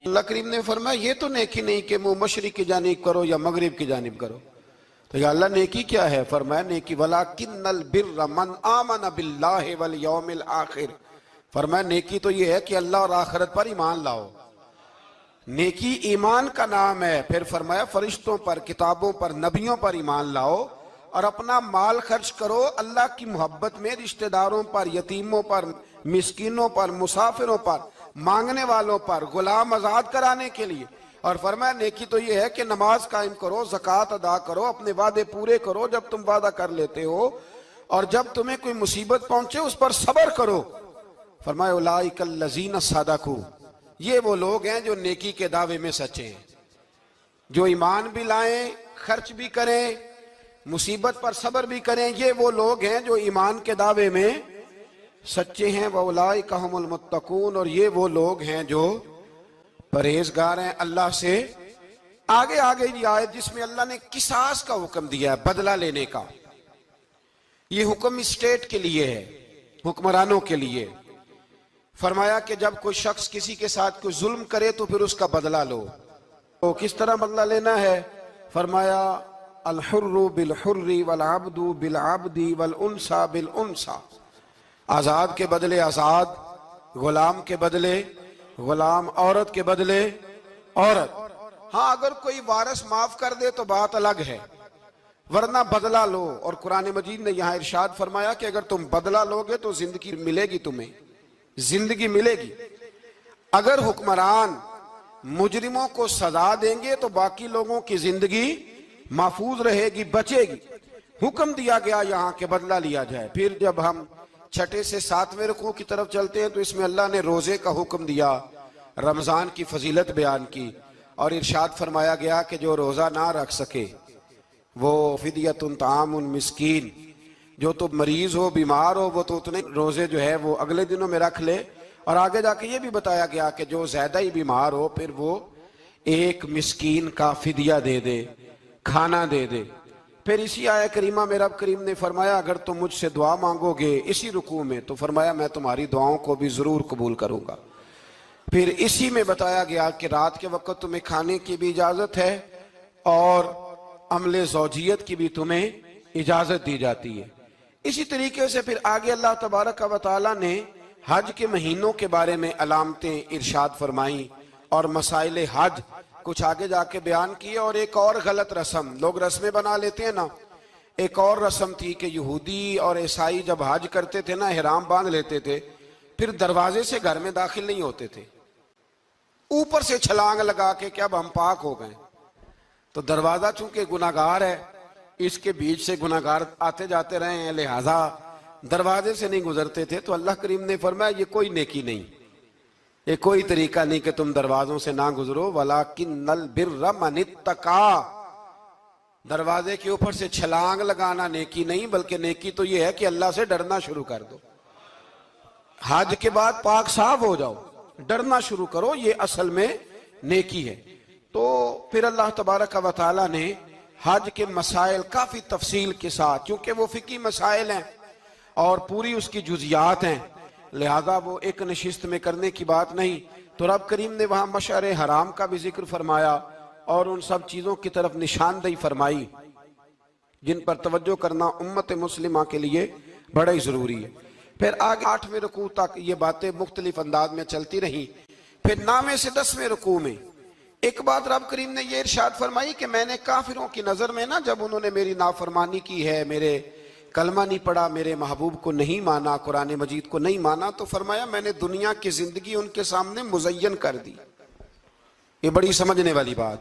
اللہ کریم نے فرمایا یہ تو نیکی نہیں کہ منہ مشرق کی جانب کرو یا مغرب کی جانب کرو. تو یا اللہ نیکی کیا ہے؟ فرمایا نیکی وَلَكِنَّ الْبِرَّ مَنْ آمَنَ بِاللَّهِ وَالْيَوْمِ الْآخِرِ. فرمایا نیکی تو یہ ہے کہ اللہ اور آخرت پر ایمان لاؤ. نیکی ایمان کا نام ہے. پھر فرمایا فرشتوں پر، کتابوں پر، نبیوں پر ایمان لاؤ اور اپنا مال خرچ کرو اللہ کی محبت میں، رشتہ داروں پر، یتیموں پر، مسکینوں پر، مسافروں پر، مانگنے والوں پر، غلام آزاد کرانے کے لیے. اور فرمایا نیکی تو یہ ہے کہ نماز قائم کرو، زکوٰۃ ادا کرو، اپنے وعدے پورے کرو جب تم وعدہ کر لیتے ہو، اور جب تمہیں کوئی مصیبت پہنچے اس پر صبر کرو. فرمایا اولئک الذین صدقوا، یہ وہ لوگ ہیں جو نیکی کے دعوے میں سچے ہیں، جو ایمان بھی لائیں، خرچ بھی کریں، مصیبت پر صبر بھی کریں. یہ وہ لوگ ہیں جو ایمان کے دعوے میں سچے ہیں. وَأُولَئِكَ هُمُ الْمُتَّقُونَ، اور یہ وہ لوگ ہیں جو پرہیزگار ہیں اللہ سے. آگے یہ آیت جس میں اللہ نے قصاص کا حکم دیا ہے، بدلہ لینے کا. یہ حکم اسٹیٹ کے لیے ہے، حکمرانوں کے لیے. فرمایا کہ جب کوئی شخص کسی کے ساتھ کوئی ظلم کرے تو پھر اس کا بدلہ لو. تو کس طرح بدلہ لینا ہے؟ فرمایا الحر بالحر والعبد بالعبد والانثى بالانثى، آزاد کے بدلے آزاد، غلام کے بدلے غلام، عورت کے بدلے عورت. ہاں اگر کوئی وارث معاف کر دے تو بات الگ ہے، ورنہ بدلہ لو. اور قرآن مجید نے یہاں ارشاد فرمایا کہ اگر تم بدلہ لوگے تو زندگی ملے گی، تمہیں زندگی ملے گی. اگر حکمران مجرموں کو سزا دیں گے تو باقی لوگوں کی زندگی محفوظ رہے گی، بچے گی. حکم دیا گیا یہاں کہ بدلہ لیا جائے. پھر جب ہم 6 سے 7ویں رکوع کی طرف چلتے ہیں تو اس میں اللہ نے روزے کا حکم دیا، رمضان کی فضیلت بیان کی، اور ارشاد فرمایا گیا کہ جو روزہ نہ رکھ سکے وہ فدیۃ طعام مسکین، جو تو مریض ہو، بیمار ہو، وہ تو اتنے روزے جو ہے وہ اگلے دنوں میں رکھ لے. اور آگے جا کے یہ بھی بتایا گیا کہ جو زیادہ ہی بیمار ہو پھر وہ ایک مسکین کا فدیہ دے دے، کھانا دے دے. پھر اسی آیہ کریمہ میں رب کریم نے فرمایا اگر تم مجھ سے دعا مانگو گے اسی رکوع میں تو فرمایا میں تمہاری دعاؤں کو بھی ضرور قبول کروں گا. پھر اسی میں بتایا گیا کہ رات کے وقت تمہیں کھانے کی بھی اجازت ہے اور عمل زوجیت کی بھی تمہیں اجازت دی جاتی ہے. اسی طریقے سے پھر آگے اللہ تبارک و تعالیٰ نے حج کے مہینوں کے بارے میں علامتیں ارشاد فرمائیں اور مسائل حج کچھ آگے جا کے بیان کیے. اور ایک اور غلط رسم لوگ رسمیں بنا لیتے ہیں نا، ایک اور رسم تھی کہ یہودی اور عیسائی جب حج کرتے تھے نا احرام باندھ لیتے تھے، پھر دروازے سے گھر میں داخل نہیں ہوتے تھے، اوپر سے چھلانگ لگا کے کہ اب ہم پاک ہو گئے. تو دروازہ چونکہ گناہگار ہے، اس کے بیچ سے گناہگار آتے جاتے رہے ہیں، لہٰذا دروازے سے نہیں گزرتے تھے. تو اللہ کریم نے فرمایا یہ کوئی نیکی نہیں، یہ کوئی طریقہ نہیں کہ تم دروازوں سے نہ گزرو. وَلَكِنَّ الْبِرَّ مَنِ اتَّقَىٰ، دروازے کے اوپر سے چھلانگ لگانا نیکی نہیں، بلکہ نیکی تو یہ ہے کہ اللہ سے ڈرنا شروع کر دو. حج کے بعد پاک صاف ہو جاؤ، ڈرنا شروع کرو، یہ اصل میں نیکی ہے. تو پھر اللہ تبارک و تعالیٰ نے حج کے مسائل کافی تفصیل کے ساتھ، چونکہ وہ فقہی مسائل ہیں اور پوری اس کی جزیات ہیں، لہذا وہ ایک نشست میں کرنے کی بات نہیں. تو رب کریم نے وہاں مشعر حرام کا بھی ذکر فرمایا اور ان سب چیزوں کی طرف نشاندہی فرمائی جن پر توجہ کرنا امت مسلمہ کے لیے بڑا ہی ضروری ہے. پھر آگے 8ویں رکوع تک یہ باتیں مختلف انداز میں چلتی رہیں. پھر 9ویں سے 10ویں رکوع میں ایک بات رب کریم نے یہ ارشاد فرمائی کہ میں نے کافروں کی نظر میں نا جب انہوں نے میری نافرمانی کی ہے، میرے کلمہ نہیں پڑھا، میرے محبوب کو نہیں مانا، قرآن مجید کو نہیں مانا، تو فرمایا میں نے دنیا کی زندگی ان کے سامنے مزین کر دی. یہ بڑی سمجھنے والی بات.